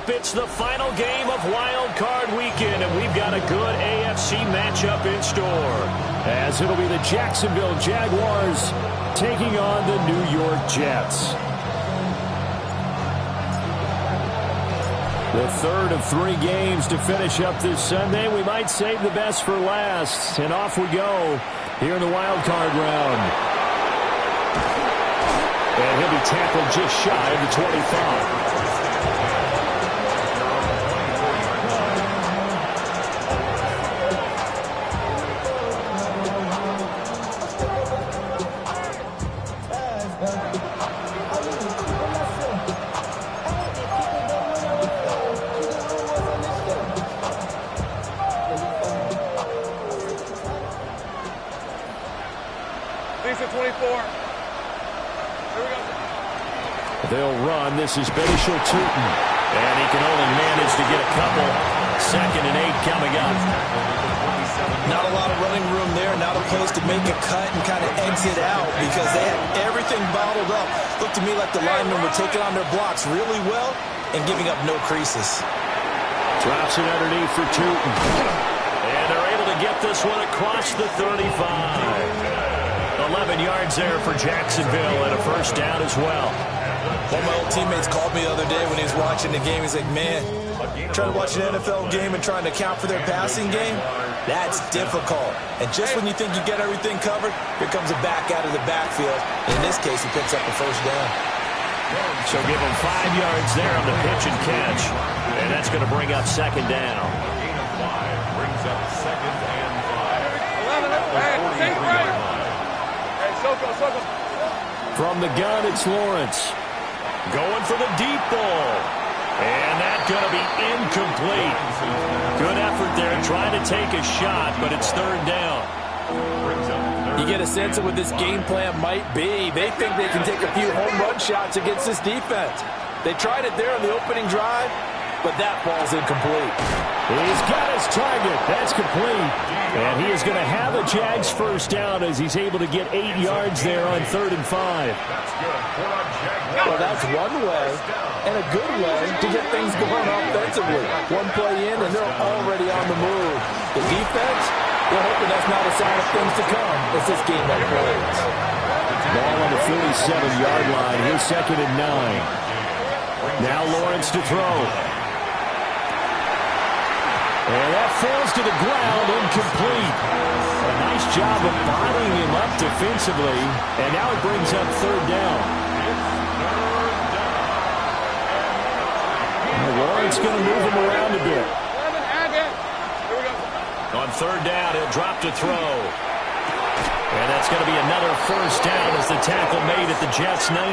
up. It's the final game of Wild Card Weekend, and we've got a good AFC matchup in store, as it'll be the Jacksonville Jaguars taking on the New York Jets. The third of 3 games to finish up this Sunday. We might save the best for last, and off we go here in the Wild Card round. And he'll be tackled just shy of the 25. They'll run. This is Beneficial Tootin. And he can only manage to get a couple. 2nd and 8 coming up. Not a lot of running room there. Not a place to make a cut and kind of exit out because they had everything bottled up. Looked to me like the linemen were taking on their blocks really well and giving up no creases. Drops it underneath for Tootin. And they're able to get this one across the 35. 11 yards there for Jacksonville and a first down as well. One of my old teammates called me the other day when he was watching the game. He's like, man, trying to watch an NFL game and trying to account for their passing game, that's difficult. And just when you think you get everything covered, here comes a back out of the backfield. In this case, he picks up the first down. So give him 5 yards there on the pitch and catch. And that's going to bring up 2nd down. Gain of 5 brings up 2nd and 5. From the gun, it's Lawrence. Going for the deep ball. And that's going to be incomplete. Good effort there trying to take a shot, but it's 3rd down. You get a sense of what this game plan might be. They think they can take a few home run shots against this defense. They tried it there on the opening drive, but that ball's incomplete. He's got his target. That's complete. And he is going to have a Jags first down as he's able to get 8 yards there on 3rd and 5. Well, that's one way, and a good way to get things going offensively. One play in, and they're already on the move. The defense, they're hoping that's not a sign of things to come as this game unfolds. Ball on the 47-yard line. Here's 2nd and 9. Now Lawrence to throw. And that falls to the ground, incomplete. A nice job of bodying him up defensively. And now it brings up 3rd down. Lawrence going to move him around a bit. On 3rd down, he'll drop to throw. And that's going to be another first down as the tackle made at the Jets' 19.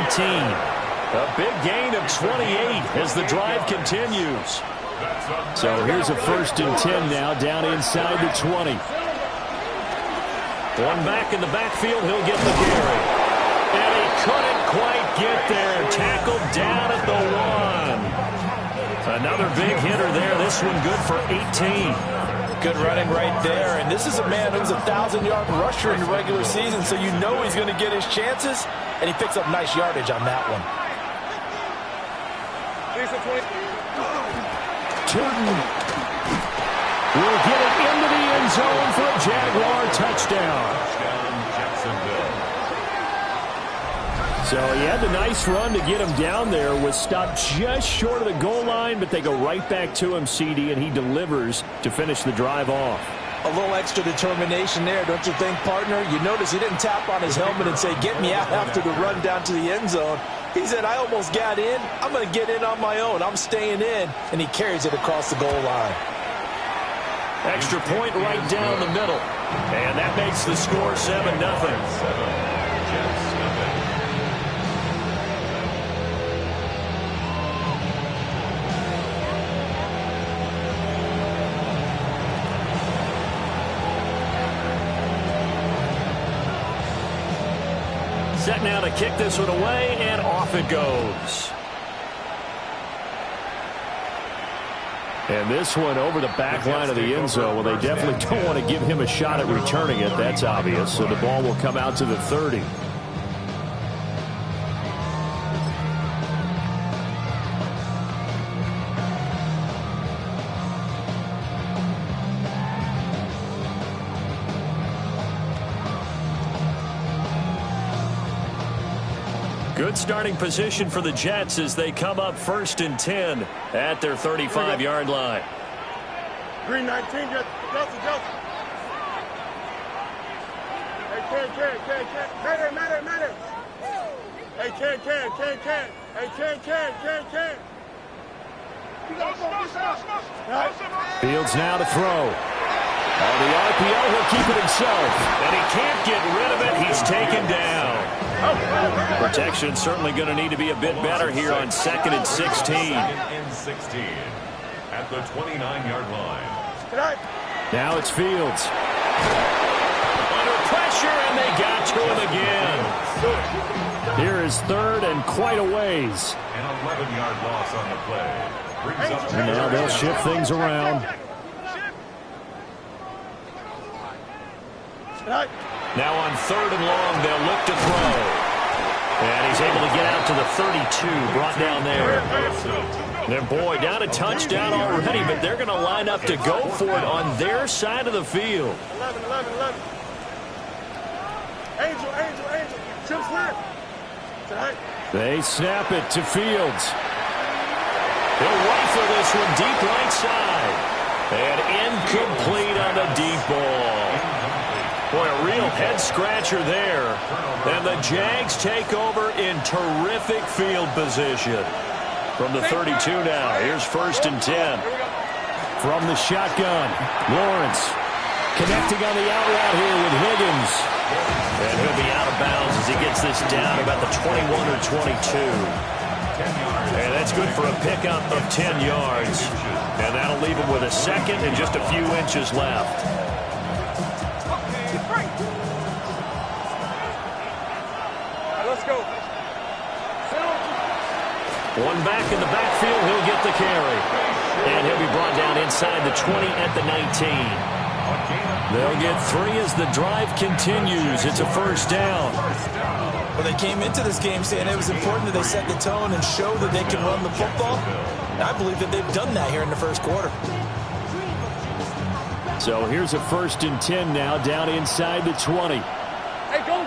A big gain of 28 as the drive continues. So here's a 1st and 10 now, down inside the 20. One back in the backfield, he'll get the carry. And he couldn't quite get there. Tackled down at the 1. Another big hitter there. This one good for 18. Good running right there. And this is a man who's a 1,000-yard rusher in the regular season, so you know he's going to get his chances. And he picks up nice yardage on that one. Tootin will get it into the end zone for a Jaguar touchdown. So he had the nice run to get him down there. Was stopped just short of the goal line, but they go right back to him, CD, and he delivers to finish the drive off. A little extra determination there, don't you think, partner? You notice he didn't tap on his helmet and say, get me out after the run down to the end zone. He said, I almost got in. I'm going to get in on my own. I'm staying in. And he carries it across the goal line. Extra point right down the middle. And that makes the score 7-0. Set now to kick this one away, and off it goes. And this one over the back line of the end zone. Well, they definitely don't want to give him a shot at returning it. That's obvious. So the ball will come out to the 30. Good starting position for the Jets as they come up 1st and 10 at their 35-yard line. Green 19, Justin. Hey, Ken. Matter. Hey, Ken. Hey, Ken. Fields now to throw. On the RPO, he'll keep it himself. And he can't get rid of it. He's taken down. Protection certainly going to need to be a bit better here on 2nd and 16. 2nd and 16 at the 29-yard line. Now it's Fields. Under pressure, and they got to him again. Here is 3rd and quite a ways. An 11-yard loss on the play. Brings up And now they'll shift things around. Now on 3rd and long, they'll look to throw. And he's able to get out to the 32, brought down there. And boy, down a touchdown already, but they're going to line up to go for it on their side of the field. 11. Angel. Chip snap. They snap it to Fields. He'll rifle this one deep right side. And incomplete on the deep ball. Boy, a real head-scratcher there. And the Jags take over in terrific field position. From the 32 now, here's 1st and 10. From the shotgun, Lawrence connecting on the out route here with Higgins. And he'll be out of bounds as he gets this down about the 21 or 22. And that's good for a pickup of 10 yards. And that'll leave him with a 2nd and just a few inches left. Let's go. One back in the backfield, he'll get the carry. And he'll be brought down inside the 20 at the 19. They'll get 3 as the drive continues. It's a 1st down. Well, they came into this game saying it was important that they set the tone and show that they can run the football. And I believe that they've done that here in the 1st quarter. So here's a 1st and 10 now down inside the 20. Hey, go.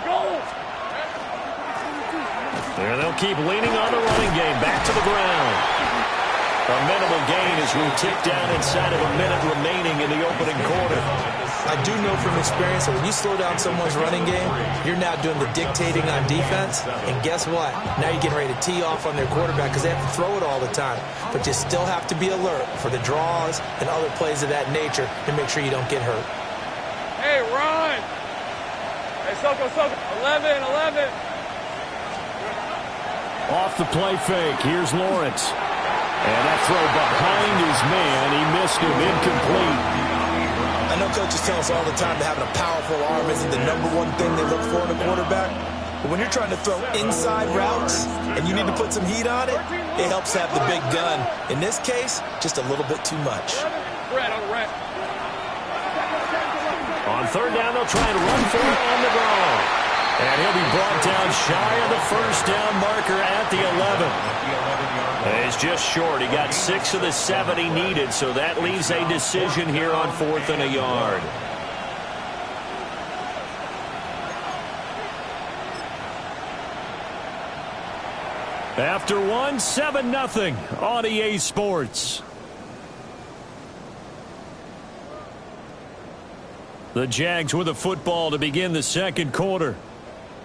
And they'll keep leaning on the running game. Back to the ground. A minimal gain as we tick down inside of a minute remaining in the opening quarter. I do know from experience that when you slow down someone's running game, you're now doing the dictating on defense. And guess what? Now you're getting ready to tee off on their quarterback because they have to throw it all the time. But you still have to be alert for the draws and other plays of that nature to make sure you don't get hurt. Hey, run. Hey, Soko. 11. Off the play fake. Here's Lawrence. And that throw behind his man. He missed him. Incomplete. I know coaches tell us all the time that having a powerful arm isn't the #1 thing they look for in a quarterback. But when you're trying to throw inside routes and you need to put some heat on it, it helps have the big gun. In this case, just a little bit too much. On 3rd down, they'll try and run for it on the draw. And he'll be brought down shy of the 1st down marker at the 11. He's just short. He got 6 of the 7 he needed, so that leaves a decision here on 4th and a yard. After one, 7-0 on EA Sports. The Jags with the football to begin the 2nd quarter,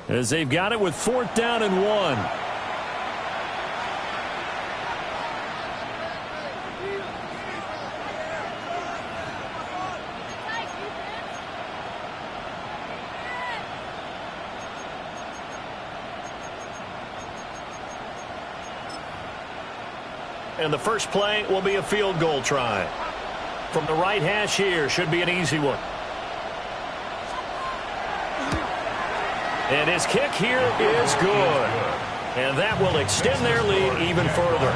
as they've got it with 4th down and 1. And the first play will be a field goal try. From the right hash here, should be an easy one. And his kick here is good. And that will extend their lead even further.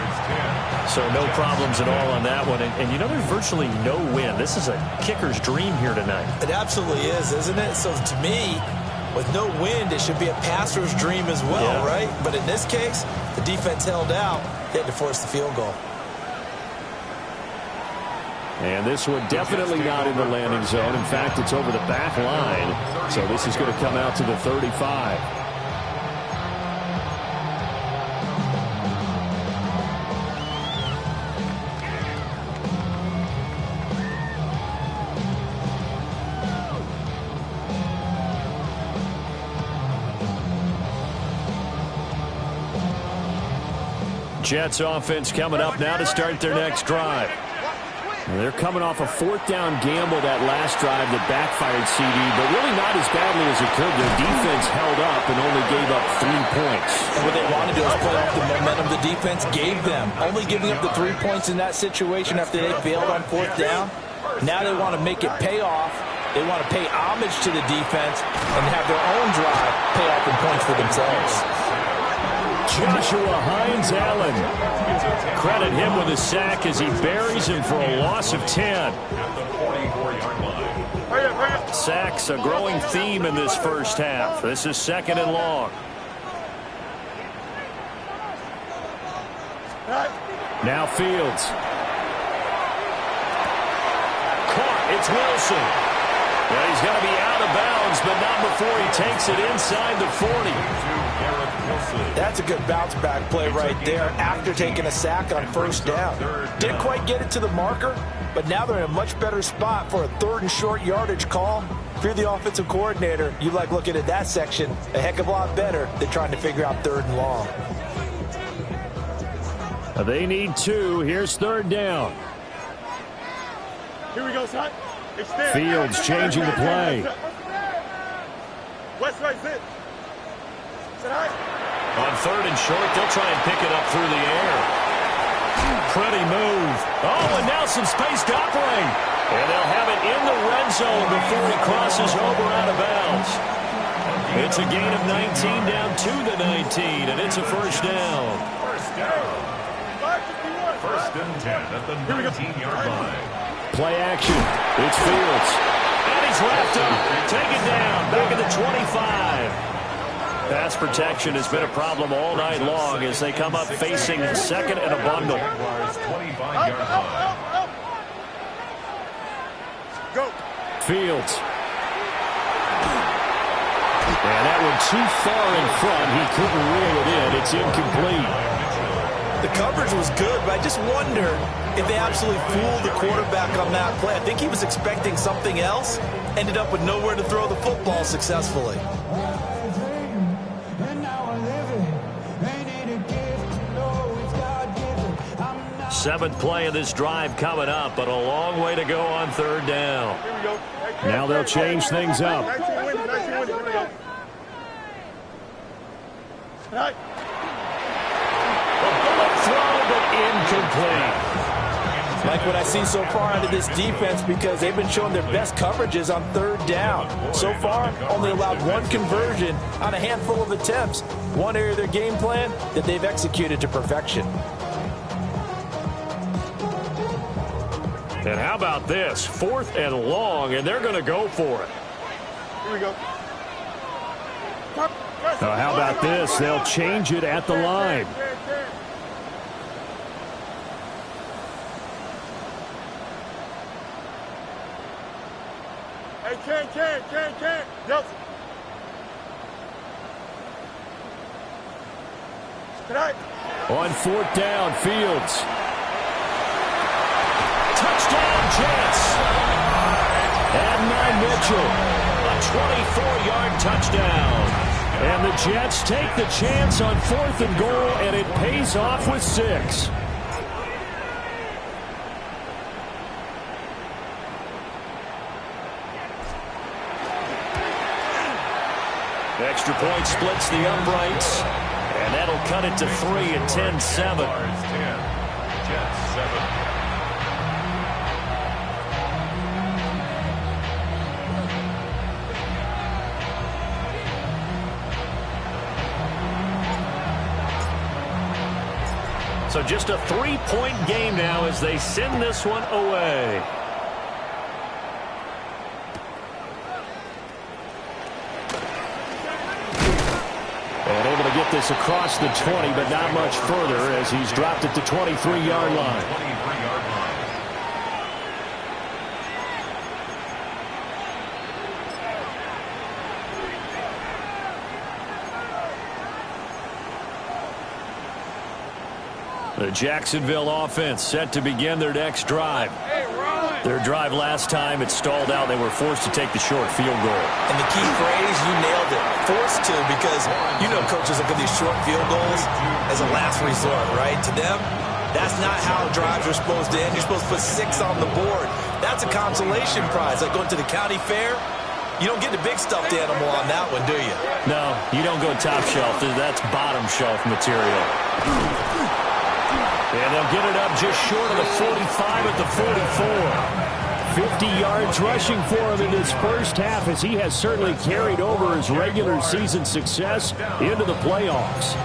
So no problems at all on that one. And you know, there's virtually no wind. This is a kicker's dream here tonight. It absolutely is, isn't it? So to me, with no wind, it should be a passer's dream as well, right? But in this case, the defense held out. They had to force the field goal. And this one definitely not in the landing zone. In fact, it's over the back line. So this is going to come out to the 35. Jets offense coming up now to start their next drive. They're coming off a fourth down gamble that last drive that backfired, CD, but really not as badly as it could. Their defense held up and only gave up 3 points. And what they wanted to do is play off the momentum the defense gave them. Only giving up the 3 points in that situation after they failed on fourth down. Now they want to make it pay off. They want to pay homage to the defense and have their own drive pay off in points for themselves. Joshua Hines Allen. Credit him with a sack as he buries him for a loss of 10. Sacks a growing theme in this first half. This is 2nd and long. Now Fields. Caught. It's Wilson. Well, he's going to be out of bounds, but not before he takes it inside the 40. That's a good bounce back play right there after taking a sack on first down. Didn't quite get it to the marker, but now they're in a much better spot for a 3rd and short yardage call. If you're the offensive coordinator, you like looking at that section a heck of a lot better than trying to figure out 3rd and long. They need 2. Here's 3rd down. Here we go, son. Fields changing the play. West right, sit. On 3rd and short, they'll try and pick it up through the air. Pretty move. Oh, and now some space to operate. And they'll have it in the red zone before he crosses over out of bounds. It's a gain of 19 down to the 19, and it's a first down. First and 10 at the 19-yard line. Play action. It's Fields. And he's wrapped up. Take it down. Back at the 25. Pass protection has been a problem all night long as they come up facing 2nd and a bundle. Jaguars 25-yard line. Go. Fields. And that one too far in front. He couldn't reel it in. It's incomplete. The coverage was good, but I just wonder if they absolutely fooled the quarterback on that play. I think he was expecting something else. Ended up with nowhere to throw the football successfully. 7th play of this drive coming up, but a long way to go on 3rd down. Now they'll change things up. Throw, but incomplete. Like what I see so far out of this defense because they've been showing their best coverages on 3rd down. So far, only allowed 1 conversion on a handful of attempts. One area of their game plan that they've executed to perfection. And how about this? 4th and long, and they're going to go for it. Here we go. Now, how about this? They'll change it at the line. Hey, Ken. Yep. Tonight. On 4th down, Fields. Touchdown, Jets. Adnan Mitchell. A 24-yard touchdown. And the Jets take the chance on 4th and goal, and it pays off with 6. Extra point splits the uprights, and that'll cut it to 3 at 10-7. Jets 7. So just a 3-point game now as they send this one away. And able to get this across the 20, but not much further as he's dropped it to 23-yard line. The Jacksonville offense set to begin their next drive. Hey, run. Their drive last time, it stalled out. They were forced to take the short field goal. And the key phrase, you nailed it, forced to, because you know coaches look at these short field goals as a last resort, right? To them, that's not how drives are supposed to end. You're supposed to put 6 on the board. That's a consolation prize. Like going to the county fair, you don't get the big stuffed animal on that one, do you? No, you don't go top shelf. That's bottom shelf material. And they'll get it up just short of the 45 at the 44. 50 yards rushing for him in this first half, as he has certainly carried over his regular season success into the playoffs.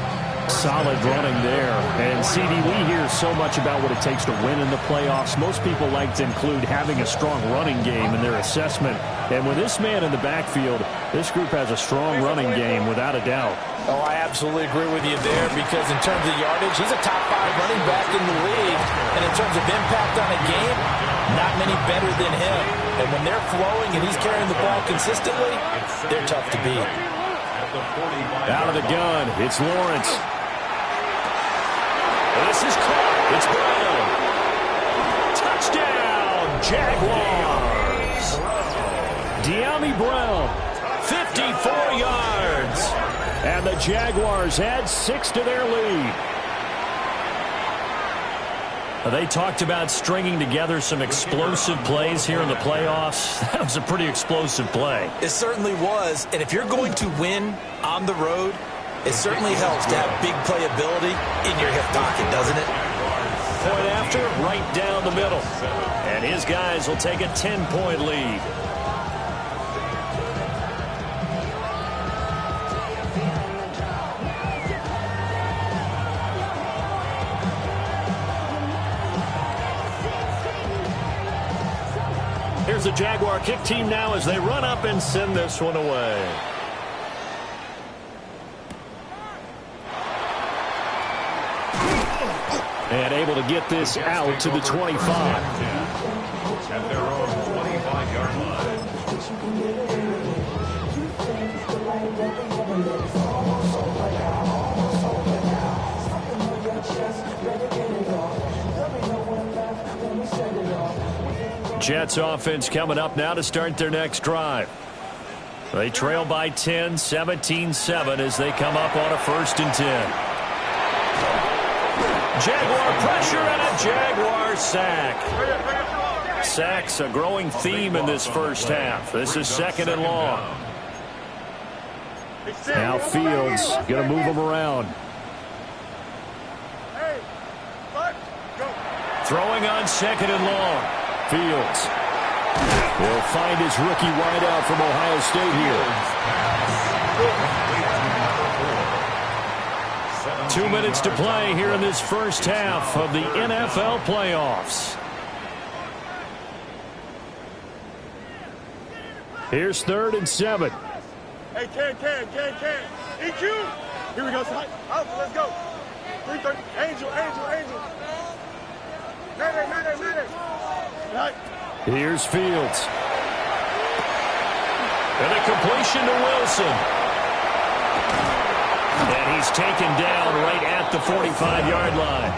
Solid running there. And, CD, we hear so much about what it takes to win in the playoffs. Most people like to include having a strong running game in their assessment. And with this man in the backfield, this group has a strong running game without a doubt. Oh, I absolutely agree with you there, because in terms of yardage, he's a top 5 running back in the league. And in terms of impact on a game, not many better than him. And when they're flowing and he's carrying the ball consistently, they're tough to beat. Out of the gun, it's Lawrence. This is caught. It's Brown. Touchdown, Jaguars. De'Ami Brown, 54 yards. And the Jaguars add 6 to their lead. They talked about stringing together some explosive plays here in the playoffs. That was a pretty explosive play. It certainly was. And if you're going to win on the road, it certainly helps to have big playability in your hip pocket, doesn't it? Point after, right down the middle. And his guys will take a 10-point lead. Here's the Jaguar kick team now as they run up and send this one away. And able to get this out to the 25. At their own 25-yard line. Jets offense coming up now to start their next drive. They trail by 10, 17-7 as they come up on a 1st and 10. Jaguar pressure and a Jaguar sack. Sacks a growing theme in this first half. This is 2nd and long. Now Fields going to move them around. Throwing on 2nd and long. Fields will find his rookie wideout from Ohio State here. 2 minutes to play here in this first half of the NFL playoffs. Here's 3rd and 7. Hey, can. EQ. Here we go, son. Out, let's go. 330. Angel. Mayday. Right. Here's Fields. And a completion to Wilson. And he's taken down right at the 45-yard line.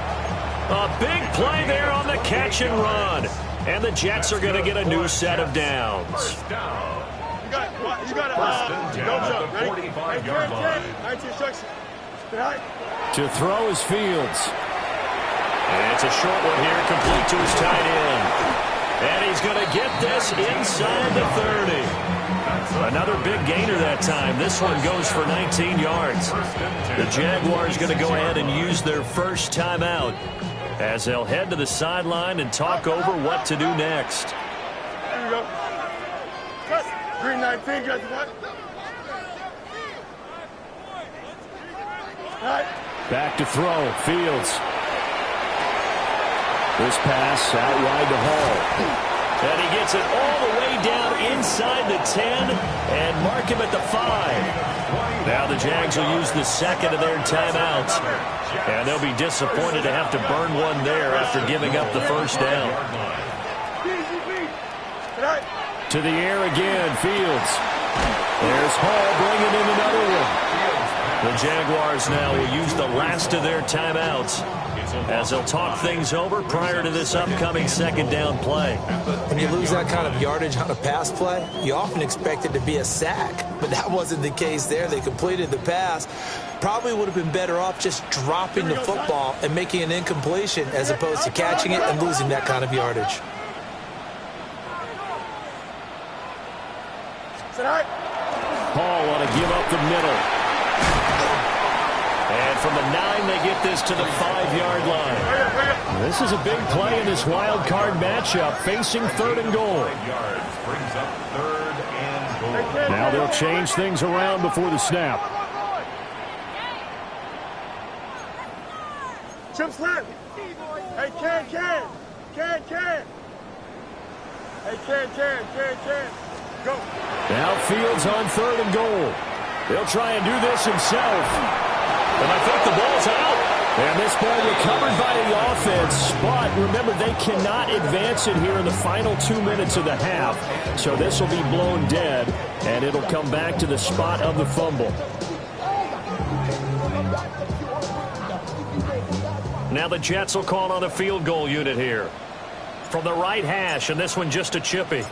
A big play there on the catch and run. And the Jets are going to get a new set of downs. You got it. Don't jump. Ready? 45-yard line. 19 instructions. To throw is Fields. And it's a short one here, complete to his tight end. And he's going to get this inside the 30. Another big gainer that time. This one goes for 19 yards. The Jaguars going to go ahead and use their first timeout as they'll head to the sideline and talk over what to do next. Here we go. Green 19, guys. Back to throw. Fields. This pass out wide to Hall. And he gets it all the way down inside the 10 and mark him at the 5. Now the Jags will use the second of their timeouts. And they'll be disappointed to have to burn one there after giving up the first down. To the air again, Fields. There's Hall bringing in another one. The Jaguars now will use the last of their timeouts as they'll talk things over prior to this upcoming second down play. When you lose that kind of yardage on a pass play, you often expect it to be a sack, but that wasn't the case there. They completed the pass. Probably would have been better off just dropping the football and making an incompletion as opposed to catching it and losing that kind of yardage. Paul want to give up the middle. And from the 9, they get this to the 5-yard line. This is a big play in this wild card matchup, facing 3rd and goal. Now they'll change things around before the snap. Chip slant. Hey, Ken. Hey, Ken. Go. Now Fields on 3rd and goal. He'll try and do this himself. And I think the ball's out. And this ball recovered by the offense. But remember, they cannot advance it here in the final 2 minutes of the half. So this will be blown dead, and it'll come back to the spot of the fumble. Now the Jets will call on a field goal unit here. From the right hash, and this one just a chippy.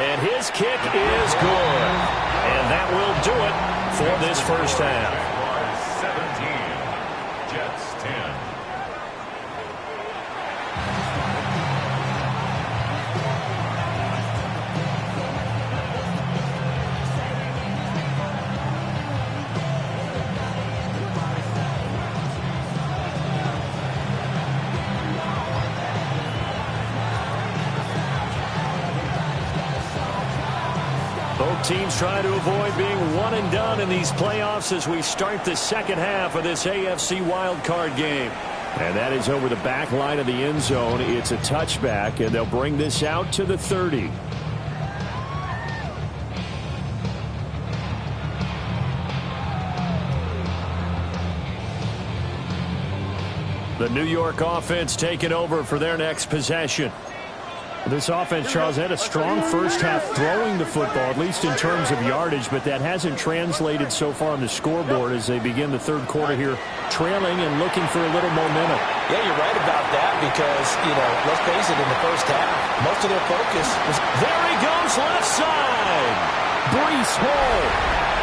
And his kick is good. And that will do it for this first half. 17, Jets 10. Both teams trying to avoid being one and done in these playoffs as we start the second half of this AFC wildcard game. And that is over the back line of the end zone. It's a touchback, and they'll bring this out to the 30. The New York offense taking over for their next possession. This offense, Charles, had a strong first half throwing the football, at least in terms of yardage, but that hasn't translated so far on the scoreboard as they begin the third quarter here, trailing and looking for a little momentum. Yeah, you're right about that because, let's face it, in the first half, most of their focus was... There he goes, left side. Breece Hall.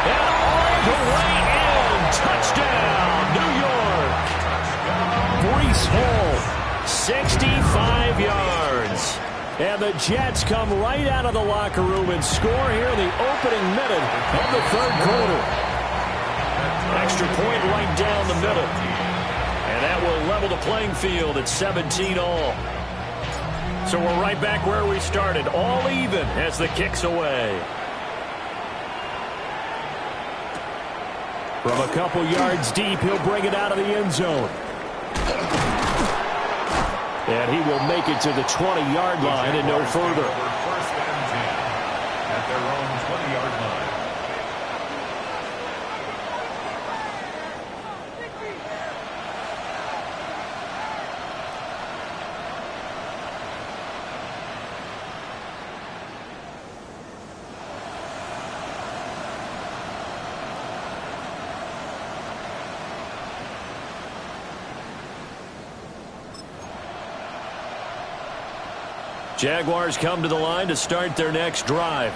And all the way in. Touchdown, New York. Breece Hall, 65 yards. And the Jets come right out of the locker room and score here in the opening minute of the third quarter. Extra point right down the middle. And that will level the playing field at 17 all. So we're right back where we started, all even as the kick's away. From a couple yards deep, he'll bring it out of the end zone. And he will make it to the 20-yard line and no further. First and 10 at their own 20-yard line. Jaguars come to the line to start their next drive.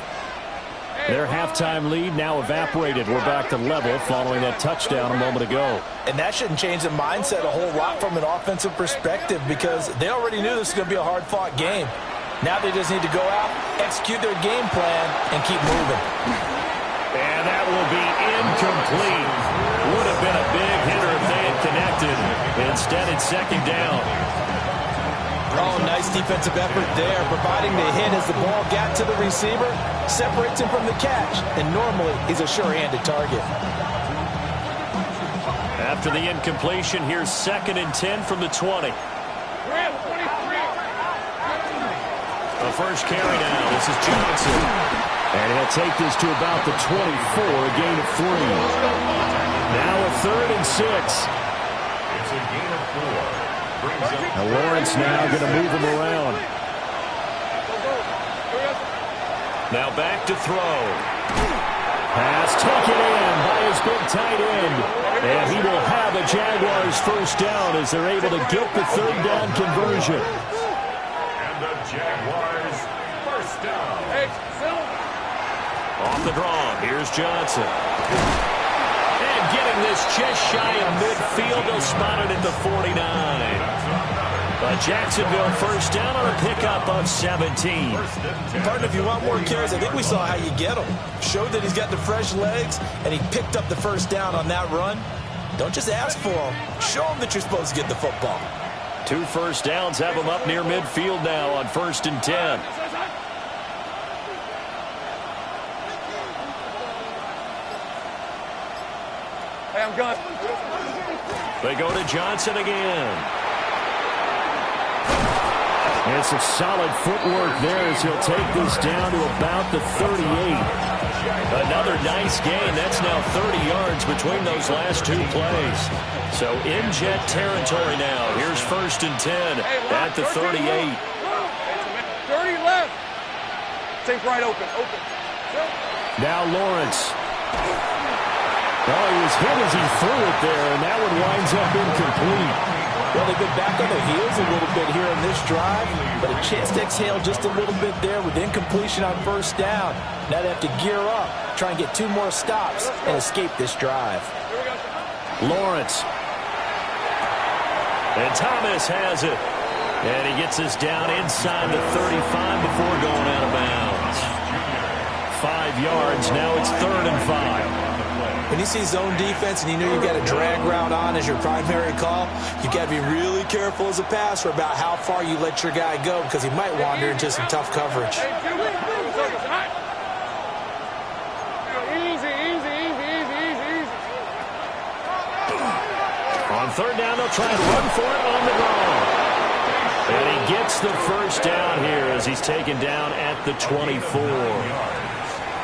Their halftime lead now evaporated. We're back to level following that touchdown a moment ago. And that shouldn't change the mindset a whole lot from an offensive perspective because they already knew this was going to be a hard-fought game. Now they just need to go out, execute their game plan, and keep moving. And that will be incomplete. Would have been a big hitter if they had connected. Instead, it's second down. Oh, nice defensive effort there, providing the hit as the ball got to the receiver, separates him from the catch, and normally he's a sure-handed target. After the incompletion, here's 2nd and 10 from the 20. The first carry now. This is Johnson. And he'll take this to about the 24, a gain of 3. Now a 3rd and 6. It's a gain of Now Lawrence now going to move him around. Now back to throw. Pass taken in by his big tight end. And he will have a Jaguars first down as they're able to get the third down conversion. And the Jaguars first down. Off the draw, here's Johnson. And getting this just shy of midfield, they'll spot it at the 49. A Jacksonville first down on a pickup of 17. Partner, if you want more carries, I think we saw how you get him. Showed that he's got the fresh legs, and he picked up the first down on that run. Don't just ask for him. Show him that you're supposed to get the football. 2 first downs have him up near midfield now on 1st and 10. Hey, I'm gone. They go to Johnson again. And some solid footwork there as he'll take this down to about the 38. Another nice gain. That's now 30 yards between those last 2 plays. So in jet territory now. Here's 1st and 10 at the 38. 30 left. Take right open. Now Lawrence. Oh, he was hit as he threw it there, and that one winds up incomplete. Well, they've been back on their heels a little bit here in this drive, but a chance to exhale just a little bit there with incompletion on first down. Now they have to gear up, try and get 2 more stops, and escape this drive. Lawrence. And Thomas has it. And he gets us down inside the 35 before going out of bounds. 5 yards. Now it's 3rd and 5. When you see zone defense and you know you've got a drag route on as your primary call, you've got to be really careful as a passer about how far you let your guy go because he might wander into some tough coverage. On 3rd down, they'll try and run for it on the ground. And he gets the first down here as he's taken down at the 24.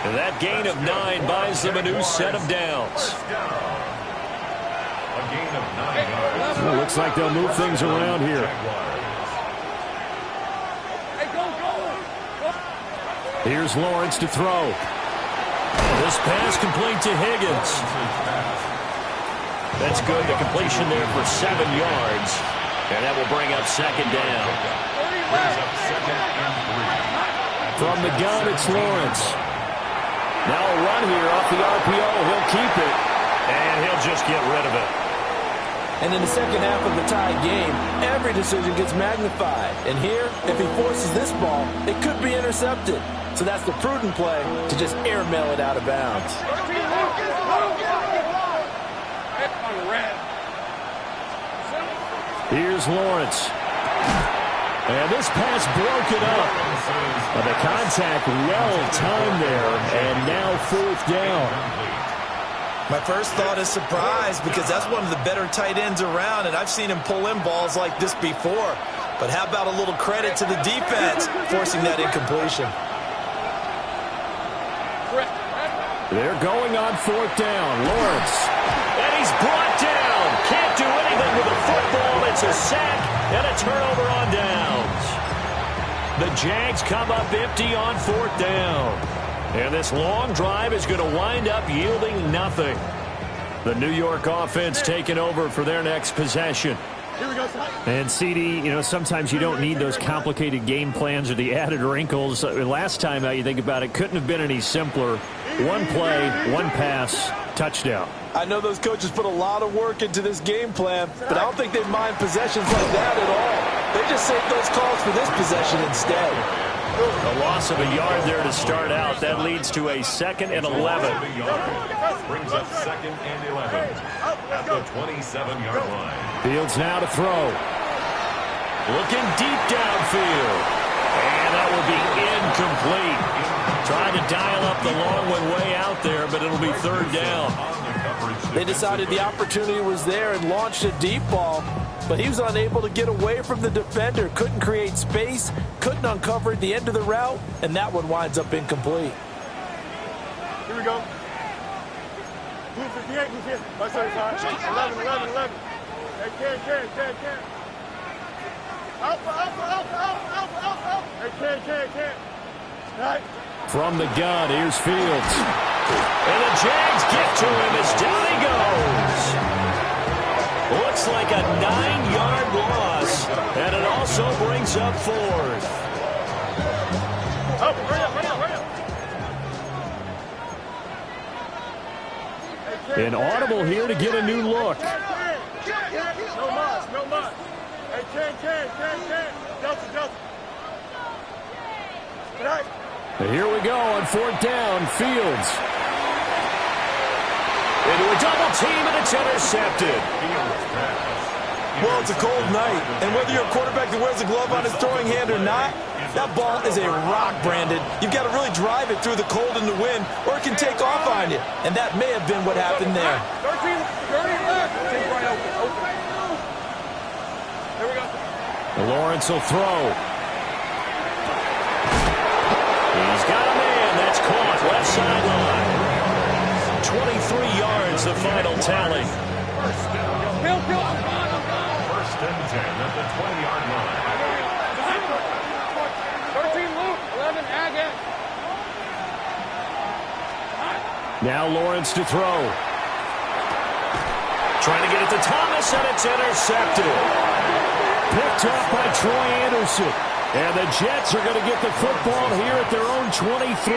And that gain of 9 buys them a new set of downs. A gain of 9 yards. Well, looks like they'll move things around here. Here's Lawrence to throw. This pass complete to Higgins. That's good. The completion there for 7 yards. And that will bring up 2nd down. From the gun, it's Lawrence. Now a run here off the RPO. He'll keep it. And he'll just get rid of it. And in the second half of the tie game, every decision gets magnified. And here, if he forces this ball, it could be intercepted. So that's the prudent play to just airmail it out of bounds. Here's Lawrence. And this pass broken up. But the contact well-timed there, and now 4th down. My first thought is surprise because that's one of the better tight ends around, and I've seen him pull in balls like this before. But how about a little credit to the defense forcing that incompletion? They're going on 4th down. Lawrence. And he's brought down. Can't do anything with the football. It's a sack and a turnover on downs. The Jags come up empty on 4th down. And this long drive is going to wind up yielding nothing. The New York offense taking over for their next possession. And, CD, you know, sometimes you don't need those complicated game plans or the added wrinkles. Last time out, you think about it, couldn't have been any simpler. 1 play, 1 pass, touchdown. I know those coaches put a lot of work into this game plan, but I don't think they mind possessions like that at all. They just save those calls for this possession instead. A loss of a yard there to start out. That leads to a 2nd and 11. Brings up 2nd and 11 at the 27-yard line. Fields now to throw. Looking deep downfield. And that will be incomplete. Trying to dial up the long one way out there, but it'll be 3rd down. They decided the opportunity was there and launched a deep ball, but he was unable to get away from the defender, couldn't create space, couldn't uncover the end of the route, and that one winds up incomplete. Here we go. Blue 58, who's here? Right side, 11. Hey, Ken. Alpha. Hey, Ken. Right. From the gun, here's Fields. And the Jags get to him as down he goes. Looks like a 9-yard loss, and it also brings up 4th. Oh, hurry up. An audible here to get a new look. No much. Hey, Ken. Delta. Right. Here we go on 4th down. Fields. Into a double team, and it's intercepted. Well, it's a cold night, and whether you're a quarterback that wears a glove on his throwing hand or not, that ball is a rock, Brandon. You've got to really drive it through the cold and the wind, or it can take off on you. And that may have been what happened there. 13 left. Take right open. There we go. Lawrence will throw. He's got a man. That's caught. Left sideline. 23 yards, the final tally. Bill. First and 10 at the 20-yard line. 13 Luke, 11 Agate. Now Lawrence to throw. Trying to get it to Thomas, and it's intercepted. Picked up by Troy Anderson. And the Jets are going to get the football here at their own 23.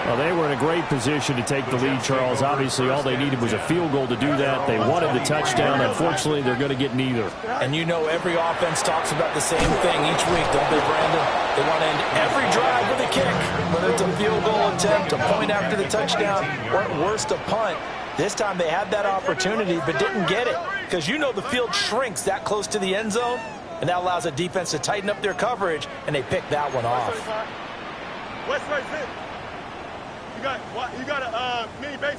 Well, they were in a great position to take the lead, Charles. Obviously, all they needed was a field goal to do that. They wanted the touchdown. Unfortunately, they're going to get neither. And you know every offense talks about the same thing each week, don't they, Brandon? They want to end every drive with a kick, whether it's a field goal attempt, a point after the touchdown, or at worst, a punt. This time they had that opportunity but didn't get it because you know the field shrinks that close to the end zone, and that allows a defense to tighten up their coverage, and they pick that one off. West right fit. You got a mini base.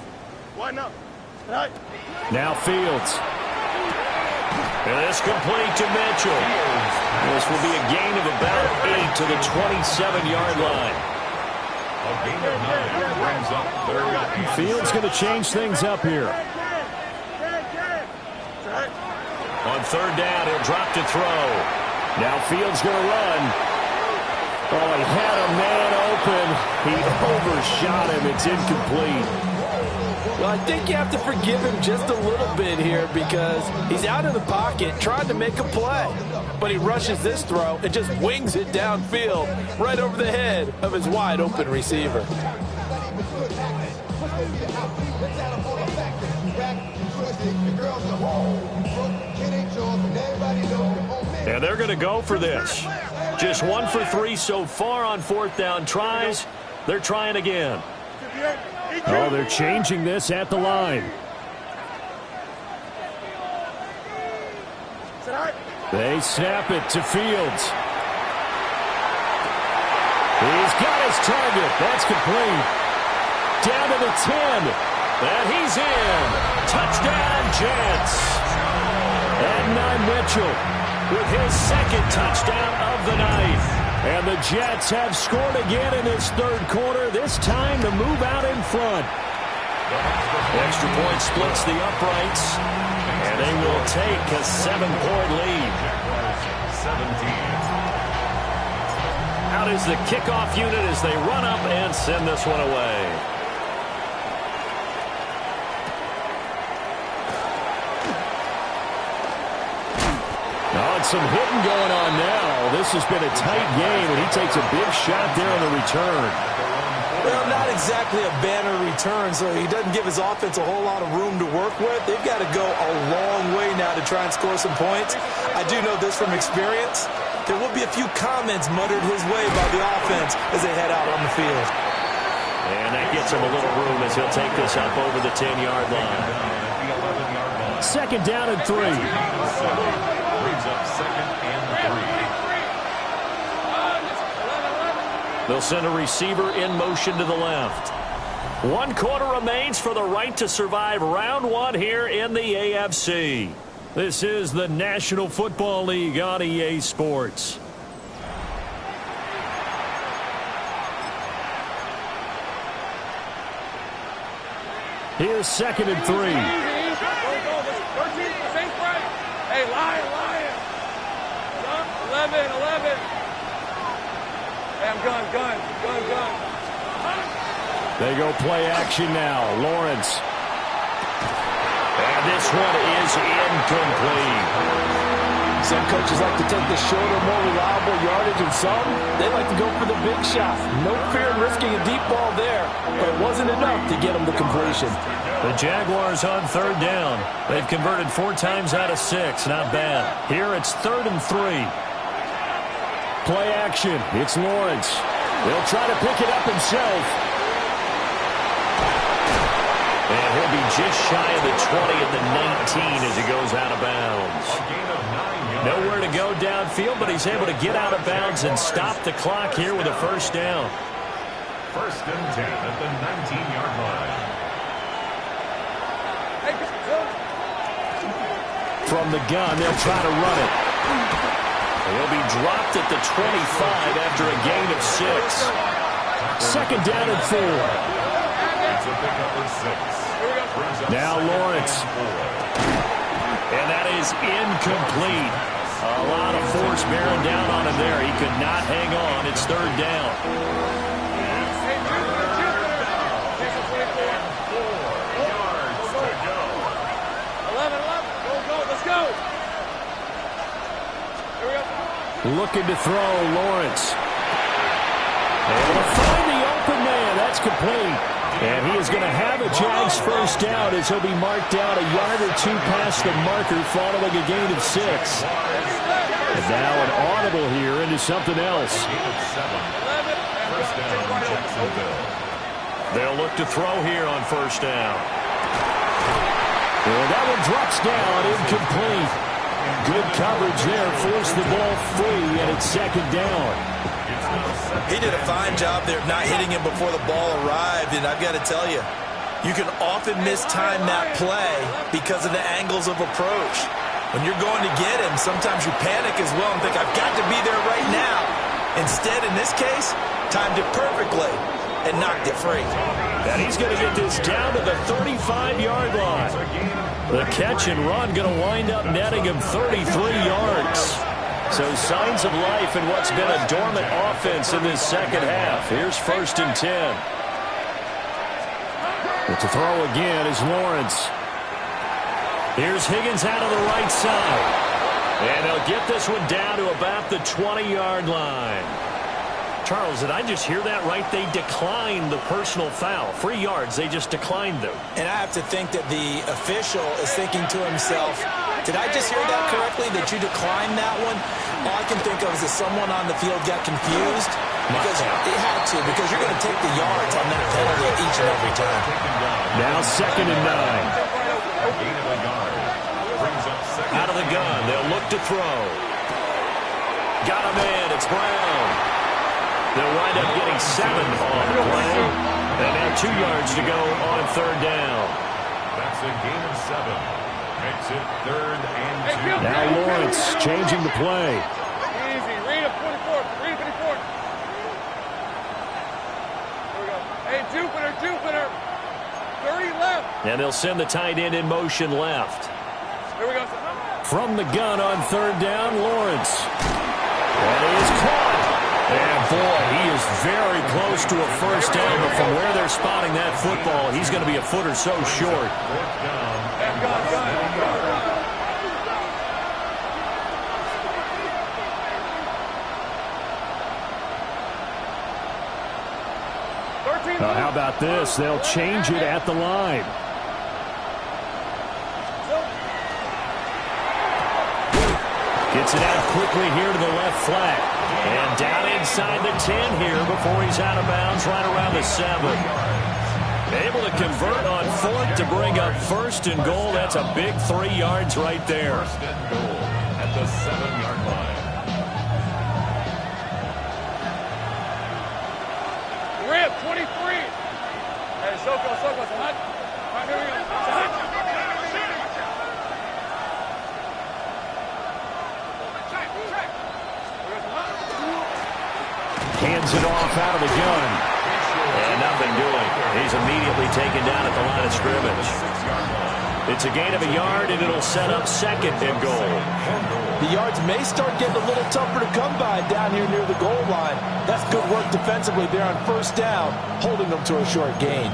Why not? Right. Now Fields. And it's complete to Mitchell. This will be a gain of about 8 to the 27-yard line. A gain of 9 brings up 3rd. Fields going to change things up here. On 3rd down, he'll drop to throw. Now Fields going to run. Oh, he had a man open. He overshot him. It's incomplete. Well, I think you have to forgive him just a little bit here because he's out of the pocket trying to make a play. But he rushes this throw and just wings it downfield right over the head of his wide-open receiver. And they're going to go for this. Just 1 for 3 so far on 4th down tries. They're trying again. Oh, they're changing this at the line. They snap it to Fields. He's got his target. That's complete. Down to the 10. And he's in. Touchdown, Jets. And now Mitchell with his 2nd touchdown of the night. And the Jets have scored again in this 3rd quarter, this time to move out in front. Extra point splits the uprights, and they will take a 7-point lead. Out is the kickoff unit as they run up and send this one away. Some hitting going on now. This has been a tight game, and he takes a big shot there on the return. Well, not exactly a banner return, so he doesn't give his offense a whole lot of room to work with. They've got to go a long way now to try and score some points. I do know this from experience. There will be a few comments muttered his way by the offense as they head out on the field. And that gets him a little room as he'll take this up over the 10-yard line. 2nd down and 3. Brings up 2nd and 3. They'll send a receiver in motion to the left. 1 quarter remains for the right to survive round 1 here in the AFC. This is the National Football League on EA Sports. Here's 2nd and 3. Hey, lion. 11. Hey, I'm gun. They go play action now. Lawrence. And this one is incomplete. Some coaches like to take the shorter, more reliable yardage, and some, they like to go for the big shot. No fear in risking a deep ball there, but it wasn't enough to get them the completion. The Jaguars on third down. They've converted 4 times out of 6. Not bad. Here it's 3rd and 3. Play action. It's Lawrence. He'll try to pick it up himself. And he'll be just shy of the 20 at the 19 as he goes out of bounds. Nowhere to go downfield, but he's able to get out of bounds and stop the clock here with a first down. 1st and 10 at the 19-yard line. From the gun, they'll try to run it. He'll be dropped at the 25 after a gain of 6. 2nd down and 4. It's a pickup of 6. Now Lawrence. And that is incomplete. A lot of force bearing down on him there. He could not hang on. It's 3rd down. 4 yards to go. 11. Go. Let's go. Here we go. Looking to throw, Lawrence. Able to find the open man. That's complete. And he is going to have a Jags first down as he'll be marked down a yard or 2 past the marker following a gain of 6. And now an audible here into something else. First down, Jacksonville. They'll look to throw here on first down. And that one drops down, incomplete. Good coverage there, forced the ball free, and it's 2nd down. He did a fine job there of not hitting him before the ball arrived, and I've got to tell you, you can often mistime that play because of the angles of approach. When you're going to get him, sometimes you panic as well and think, I've got to be there right now. Instead, in this case, timed it perfectly and knocked it free. And he's going to get this down to the 35-yard line. The catch and run going to wind up netting him 33 yards. So signs of life in what's been a dormant offense in this second half. Here's 1st and 10. But to throw again is Lawrence. Here's Higgins out of the right side. And they'll get this one down to about the 20-yard line. Charles, did I just hear that right? They declined the personal foul. 3 yards, they just declined them. And I have to think that the official is thinking to himself, did I just hear that correctly, that you declined that one? All I can think of is that someone on the field got confused. Because it had to, because you're going to take the yards on that penalty each and every time. Now 2nd and 9. Gain of a yard. Brings up 2nd. Out of the gun, they'll look to throw. Got him in, it's Brown. They'll wind up getting 7 on the play. And now 2 yards to go on 3rd down. That's a gain of 7. Makes it 3rd and 2. Now Lawrence changing the play. Easy. Read him 24. Read him 24. Here we go. Hey, Jupiter. 30 left. And they'll send the tight end in motion left. Here we go. From the gun on 3rd down, Lawrence. And he is caught. And boy, he is very close to a first down, but from where they're spotting that football, he's going to be a foot or so short. 4th down and How about this? They'll change it at the line. Gets it out quickly here to the left flat. And down inside the 10 here before he's out of bounds right around the 7. Able to convert on 4th to bring up 1st and goal. That's a big 3 yards right there. 1st and goal at the 7-yard line. Rip, 23. Hey, Soko, it's a hut. All right, here we go. It's a hut. Hands it off out of the gun. And nothing doing. He's immediately taken down at the line of scrimmage. 6-yard line. It's a gain of a yard, and it'll set up second and goal. The yards may start getting a little tougher to come by down here near the goal line. That's good work defensively there on first down, holding them to a short gain.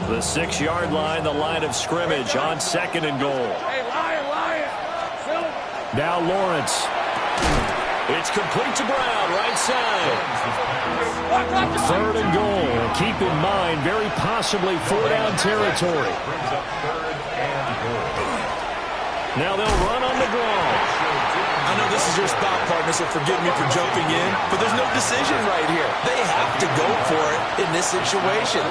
The 6-yard line, the line of scrimmage on second and goal. Hey, Lion. Now Lawrence. It's complete to Brown, right side. Third and goal. Keep in mind, very possibly 4-down territory. Now they'll run on the draw. I know this is your spot, partner, so forgive me for jumping in, but there's no decision right here. They have to go for it in this situation.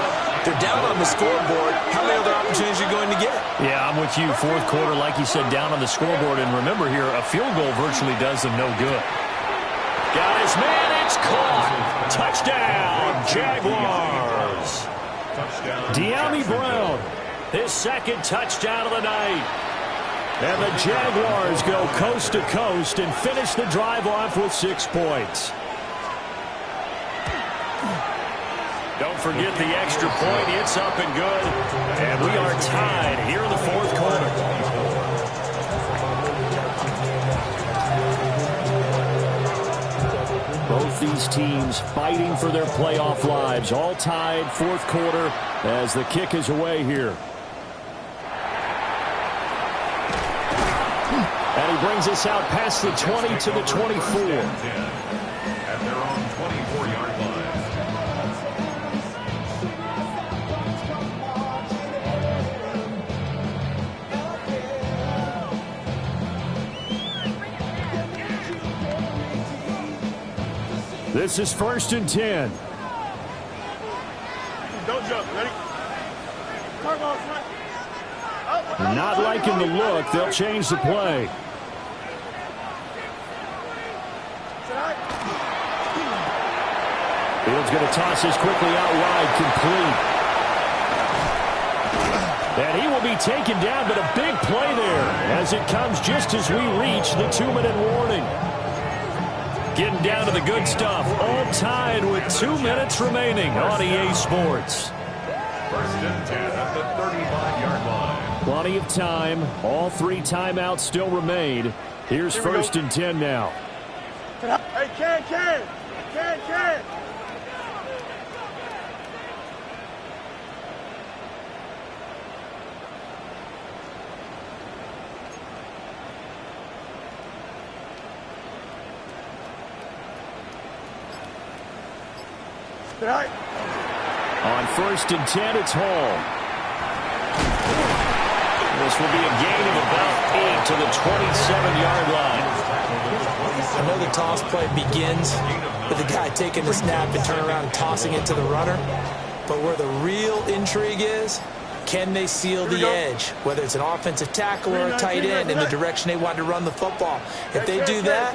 They're down on the scoreboard. How many other opportunities are you going to get? Yeah, I'm with you. Fourth quarter, like you said, down on the scoreboard. And remember here, a field goal virtually does them no good. Got his man. It's caught. Touchdown, Jaguars. De'Ami Brown, His second touchdown of the night. and the Jaguars go coast to coast and finish the drive off with 6 points. Don't forget the extra point. It's up and good. And we are tied here in the fourth quarter. Both these teams fighting for their playoff lives. All tied, fourth quarter, as the kick is away here. And he brings us out past the 20 to the 24. At their own 24-yard line. This is 1st and 10. Don't jump. Ready? Come on, Frank. Not liking the look. They'll change the play. Fields going to toss this quickly out wide, complete. And he will be taken down, but a big play there as it comes just as we reach the 2-minute warning. Getting down to the good stuff, all tied with 2 minutes remaining on EA Sports. 1st and 10 at the 35-yard line. Plenty of time. All 3 timeouts still remain. Here's 1st and 10 now. Hey, Can. Tonight. On 1st and 10, it's Hall. This will be a gain of about 8 to the 27-yard line. I know the toss play begins with the guy taking the snap and turning around and tossing it to the runner. But where the real intrigue is, can they seal the edge? Whether it's an offensive tackle or a tight end in the direction they want to run the football. If they do that,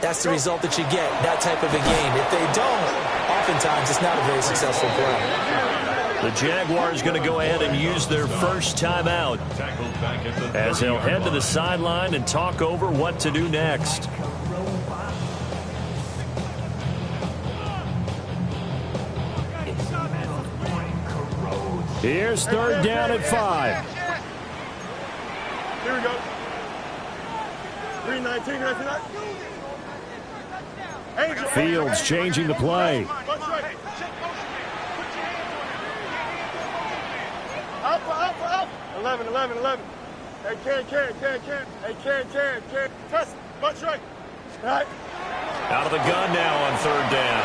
that's the result that you get, that type of a game. If they don't, oftentimes it's not a very successful play. The Jaguars going to go ahead and use their first timeout as they'll head to the sideline and talk over what to do next. Here's 3rd down at 5. Here we go. 3-19. Fields changing the play. Up. 11. Hey, Can. Hey, Can. Test. Bunch right. All right. Out of the gun now on 3rd down.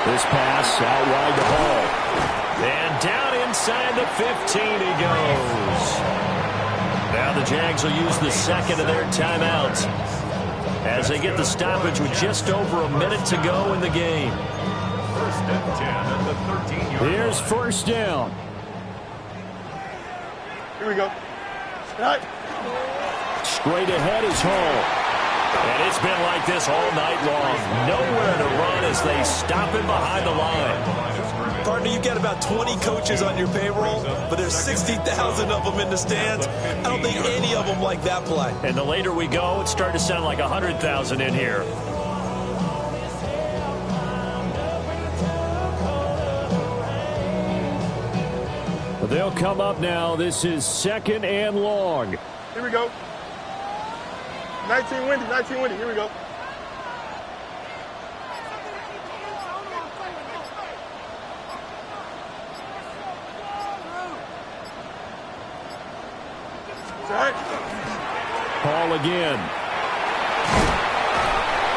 This pass out wide to Hall. And down inside the 15 he goes. Now the Jags will use the second of their timeouts as they get the stoppage with just over a minute to go in the game. 1st and 10 at the 13-yard line. Here's 1st down. Here we go. All right. Straight ahead is Hall. And it's been like this all night long. Nowhere to run as they stop him behind the line. Partner, you get about 20 coaches on your payroll, but there's 60,000 of them in the stands. I don't think any of them like that play. And the later we go, it's starting to sound like 100,000 in here. They'll come up now. This is 2nd and long. Here we go. 19 windy, 19 windy. Here we go. Ball again.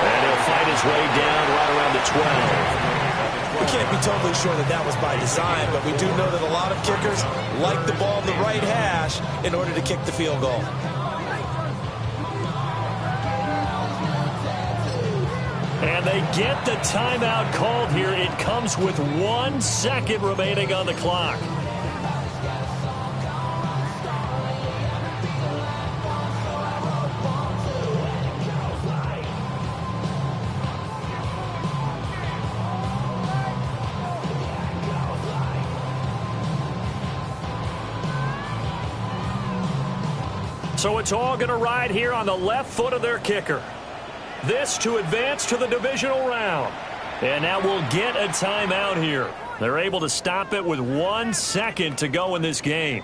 And he'll fight his way down right around the 12. We can't be totally sure that that was by design, but we do know that a lot of kickers like the ball in the right hash in order to kick the field goal. And they get the timeout called here. It comes with 1 second remaining on the clock. So it's all going to ride here on the left foot of their kicker. This to advance to the divisional round. And now we'll get a timeout here. They're able to stop it with 1 second to go in this game.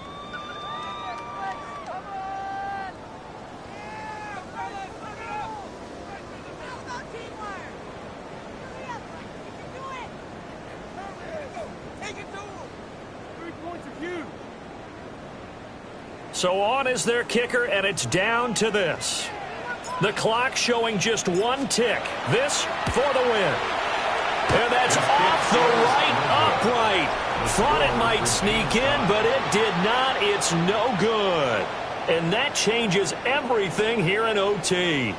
So on is their kicker, and it's down to this. The clock showing just 1 tick. This for the win. And that's off the right upright. Thought it might sneak in, but it did not. It's no good. And that changes everything here in OT.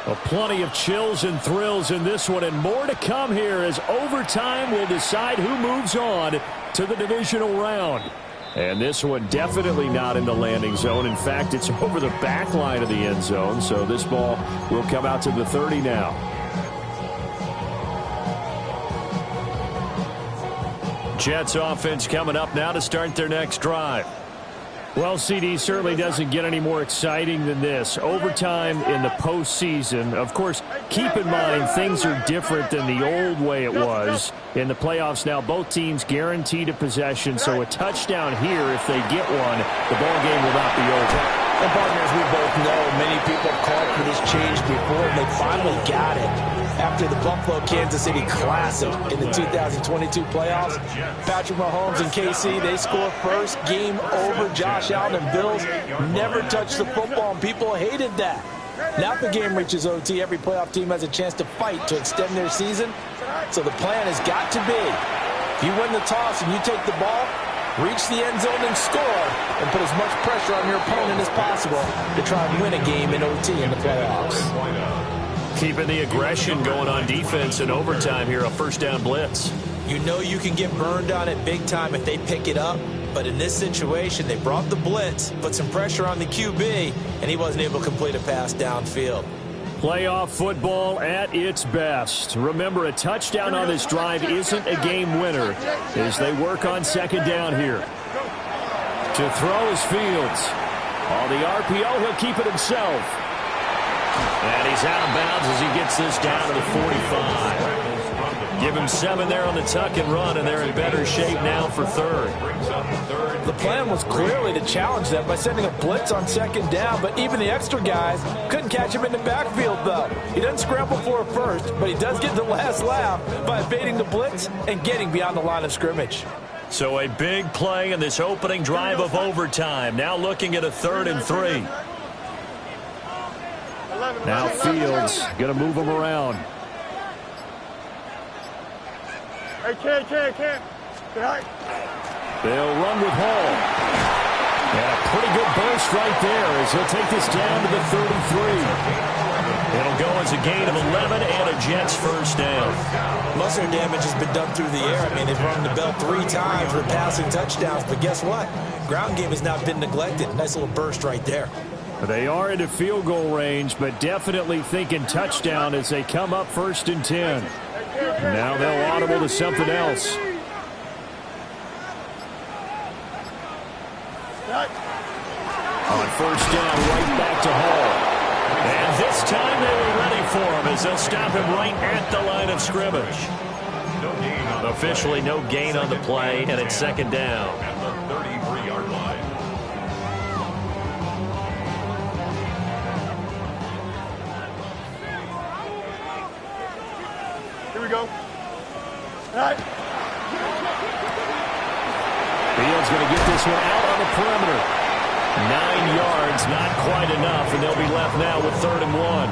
Well, plenty of chills and thrills in this one, and more to come here as overtime will decide who moves on to the divisional round. And this one definitely not in the landing zone. In fact, it's over the back line of the end zone, so this ball will come out to the 30 now. Jets offense coming up now to start their next drive. Well, CD certainly doesn't get any more exciting than this. Overtime in the postseason. Of course, keep in mind things are different than the old way it was. In the playoffs now, both teams guaranteed a possession, so a touchdown here, if they get one, the ball game will not be over. And partners, we both know many people have called for this change before, and they finally got it. After the Buffalo-Kansas City Classic in the 2022 playoffs, Patrick Mahomes and KC, they score first, game over. Josh Allen and Bills never touched the football, and people hated that. Now if the game reaches OT, every playoff team has a chance to fight to extend their season. So the plan has got to be, if you win the toss and you take the ball, reach the end zone and score, and put as much pressure on your opponent as possible to try and win a game in OT in the playoffs. Keeping the aggression going on defense in overtime here, a first down blitz. You know you can get burned on it big time if they pick it up, but in this situation, they brought the blitz, put some pressure on the QB, and he wasn't able to complete a pass downfield. Playoff football at its best. Remember, a touchdown on this drive isn't a game winner as they work on second down here. To throw is Fields. On the RPO, he'll keep it himself. And he's out of bounds as he gets this down to the 45. Give him 7 there on the tuck and run, and they're in better shape now for third. The plan was clearly to challenge them by sending a blitz on second down, but even the extra guys couldn't catch him in the backfield, though. He doesn't scramble for it first, but he does get the last laugh by evading the blitz and getting beyond the line of scrimmage. So a big play in this opening drive of overtime. Now looking at a 3rd and 3. Now Fields going to move him around. Hey, Ken. Tonight. They'll run with Hall. And a pretty good burst right there as he'll take this down to the 33. It'll go as a gain of 11 and a Jets first down. Most of their damage has been done through the air. I mean, they've rung the bell 3 times with passing touchdowns, but guess what? Ground game has not been neglected. Nice little burst right there. They are into field goal range, but definitely thinking touchdown as they come up 1st and 10. Now they'll audible to something else. On 1st down, right back to Hall. And this time they were ready for him as they'll stop him right at the line of scrimmage. Officially no gain on the play, and it's 2nd down. At the 33-yard line. Here we go. All right. Fields going to get this one out on the perimeter. 9 yards, not quite enough, and they'll be left now with 3rd and 1.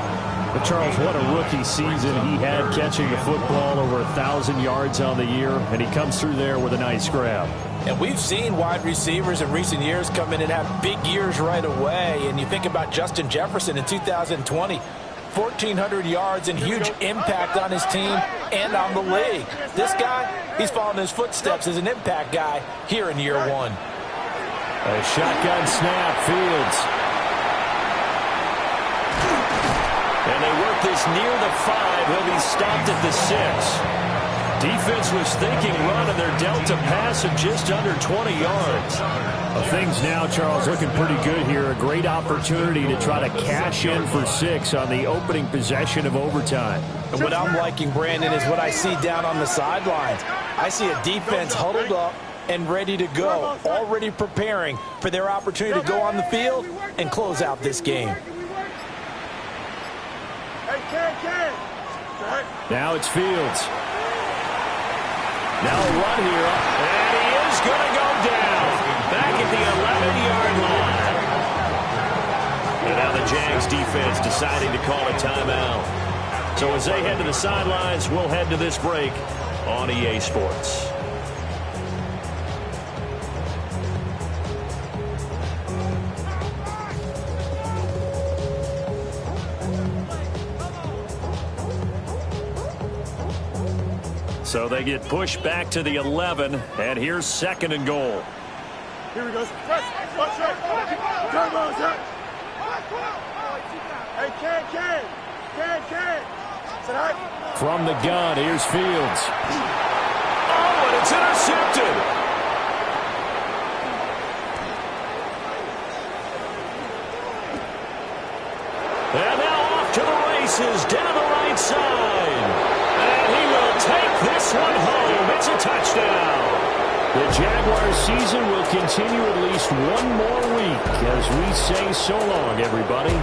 But Charles, what a rookie season he had catching the football, over 1,000 yards on the year, and he comes through there with a nice grab. And we've seen wide receivers in recent years come in and have big years right away. And you think about Justin Jefferson in 2020, 1,400 yards and huge impact on his team and on the league. This guy, he's following his footsteps as an impact guy here in year 1. A shotgun snap, Fields. And they work this near the 5. He'll be stopped at the 6. Defense was thinking run, and they're dealt a pass of just under 20 yards. Well, things now, Charles, looking pretty good here. A great opportunity to try to cash in for 6 on the opening possession of overtime. And what I'm liking, Brandon, is what I see down on the sidelines. I see a defense huddled up and ready to go, already preparing for their opportunity to go on the field and close out this game. Now it's Fields. Now a run here, and he is going to go down back at the 11-yard line. And now the Jags defense deciding to call a timeout. So as they head to the sidelines, we'll head to this break on EA Sports. So they get pushed back to the 11, and here's 2nd and goal. Here we go. Watch it. Turbo's up. Hey, Ken. Tonight. From the gun, here's Fields. Oh, and it's intercepted. And now off to the races, down the right side. And he will take this one home. It's a touchdown. The Jaguars season will continue at least one more week as we say so long, everybody.